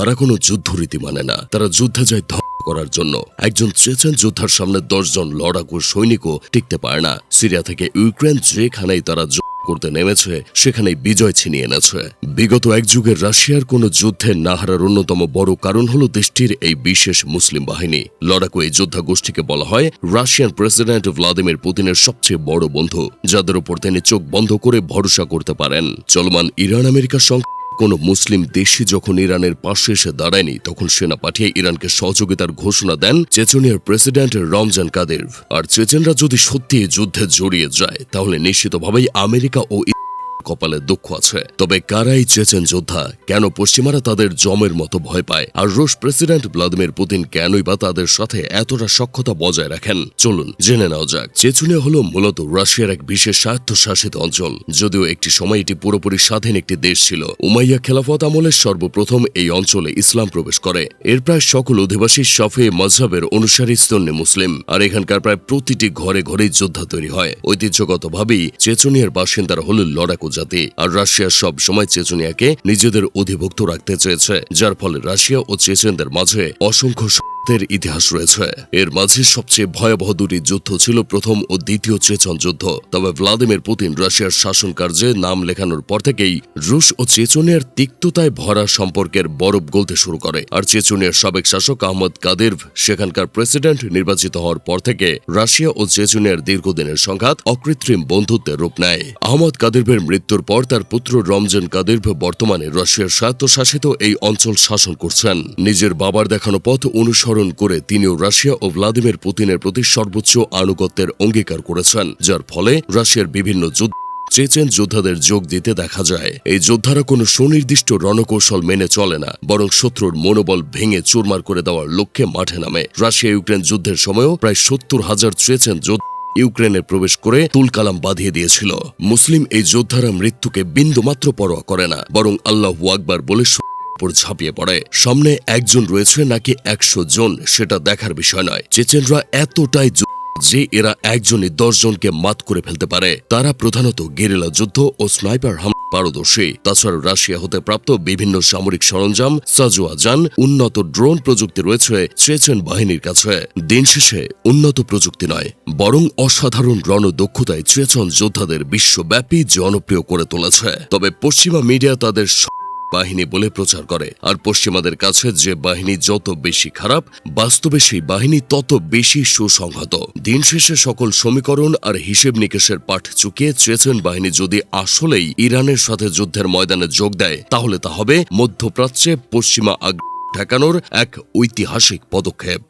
তারা কোনো যুদ্ধরীতি মানে না, তারা যুদ্ধে যায় ধ্বংস করার জন্য। একজন চেচেন যোদ্ধার সামনে 10 জন লড়াকু সৈনিকও টিকতে পারে না। সিরিয়া থেকে ইউক্রেন যেখানেই তারা করতে নেমেছে সেখানেই বিজয় ছিনিয়ে এনেছে। বিগত এক যুগের রাশিয়ার কোনো যুদ্ধে না হারার অন্যতম বড় কারণ হলো দেশটির এই বিশেষ মুসলিম বাহিনী। লড়াকু এই যোদ্ধা গোষ্ঠীকে বলা হয় রাশিয়ান প্রেসিডেন্ট ভ্লাদিমির পুতিনের সবচেয়ে বড় বন্ধু, যাদের উপর তিনি চোখ বন্ধ করে ভরসা করতে পারেন। চলমান ইরান আমেরিকার সঙ্গে কোনো মুসলিম দেশই যখন ইরানের পাশে এসে দাঁড়ায়নি, তখন সেনা পাঠিয়ে ইরানকে সহযোগিতার ঘোষণা দেন চেচনিয়ার প্রেসিডেন্ট রমজান কাদিরভ। আর চেচেনরা যদি সত্যি যুদ্ধে জড়িয়ে যায়, তাহলে নিশ্চিতভাবেই আমেরিকা ও কপালে দুঃখ আছে। তবে কারাই চেচেন যোদ্ধা, কেন পশ্চিমারা তাদের জমের মতো ভয় পায়, আর রুশ প্রেসিডেন্ট ভ্লাদিমির পুতিন কেনই বা তাদের সাথে এতটা সখ্যতা বজায় রাখেন, চলুন জেনে নেওয়া যাক। চেচনিয়া হলো মূলত রাশিয়ার এক বিশেষ স্বায়ত্তশাসিত অঞ্চল। যদিও একটি সময় এটি পুরোপুরি স্বাধীন একটি দেশ ছিল। উমাইয়া খেলাফত আমলের সর্বপ্রথম এই অঞ্চলে ইসলাম প্রবেশ করে। এর প্রায় সকল অধিবাসী শাফিঈ মাযহাবের অনুসারী সুন্নি মুসলিম, আর এখানকার প্রায় প্রতিটি ঘরে ঘরেই যোদ্ধা তৈরি হয়। ঐতিহ্যগতভাবেই চেচনিয়ার বাসিন্দারা হল লড়াকু জাতি, আর রাশিয়া সব সময় চেচনিয়াকে নিজেদের অধিভুক্ত রাখতে চেয়েছে, যার ফলে রাশিয়া ও চেচেনদের মাঝে অসংখ্য ইতিহাস রয়েছে। এর মাঝে সবচেয়ে ভয়াবহ দুটি যুদ্ধ ছিল প্রথম ও দ্বিতীয় চেচন যুদ্ধ। তবে ভ্লাদিমির পুতিন রাশিয়ার শাসন কার্যে নাম লেখানোর পর থেকেই রুশ ও চেচনিয়ার তিক্ততায় ভরা সম্পর্কের বরফ গলতে শুরু করে। আর চেচনিয়ার সাবেক শাসক আহমদ কাদিরভ সেখানকার প্রেসিডেন্ট নির্বাচিত হওয়ার পর থেকে রাশিয়া ও চেচনিয়ার দীর্ঘদিনের সংঘাত অকৃত্রিম বন্ধুত্বের রূপ নেয়। আহমদ কাদিরভের মৃত্যুর পর তার পুত্র রমজান কাদিরভ বর্তমানে রাশিয়ার স্বায়ত্তশাসিত এই অঞ্চল শাসন করছেন। নিজের বাবার দেখানো পথ অনুসরণ করে তিনিও রাশিয়া ও ভ্লাদিমির পুতিনের প্রতি সর্বোচ্চ আনুগত্যের অঙ্গীকার করেছেন, যার ফলে রাশিয়ার বিভিন্ন যুদ্ধ চেচেন যোদ্ধাদের যোগ দিতে দেখা যায়। এই যোদ্ধারা কোনো সুনির্দিষ্ট রণকৌশল মেনে চলে না, বরং শত্রুর মনোবল ভেঙে চুরমার করে দেওয়ার লক্ষ্যে মাঠে নামে। রাশিয়া ইউক্রেন যুদ্ধের সময়ও প্রায় 70,000 চেচেন যোদ্ধা ইউক্রেনে প্রবেশ করে তুলকালাম বাঁধিয়ে দিয়েছিল। মুসলিম এই যোদ্ধারা মৃত্যুকে বিন্দুমাত্র পরোয়া করে না, বরং আল্লাহু আকবার বলে ঝাঁপিয়ে পড়ে। সামনে একজন রয়েছে নাকি 100 জন সেটা দেখার বিষয় নয়। চেচেনরা এতটাই যে এরা একজনই 10 জনকে মাত করে ফেলতে পারে। তারা প্রধানত গেরিলা যুদ্ধ ও স্নাইপার হামলা পারদর্শী। তাছাড়া রাশিয়া হতে প্রাপ্ত বিভিন্ন সামরিক সরঞ্জাম, সাজোয়া যান, উন্নত ড্রোন প্রযুক্তি রয়েছে চেচেন বাহিনীর কাছে। দিন শেষে উন্নত প্রযুক্তি নয়, বরং অসাধারণ রণদক্ষতায় চেচন যোদ্ধাদের বিশ্বব্যাপী জনপ্রিয় করে তুলেছে। তবে পশ্চিমা মিডিয়া তাদের বাহিনী বলে প্রচার করে, আর পশ্চিমাদের কাছে যে বাহিনী যত বেশি খারাপ, বাস্তবে সেই বাহিনী তত বেশি সুসংহত। দিন শেষে সকল সমীকরণ আর হিসেব নিকেশের পাঠ চুকিয়ে চেচেন বাহিনী যদি আসলেই ইরানের সাথে যুদ্ধের ময়দানে যোগ দেয়, তাহলে তা হবে মধ্যপ্রাচ্যে পশ্চিমা আগ্রাসন ঠেকানোর এক ঐতিহাসিক পদক্ষেপ।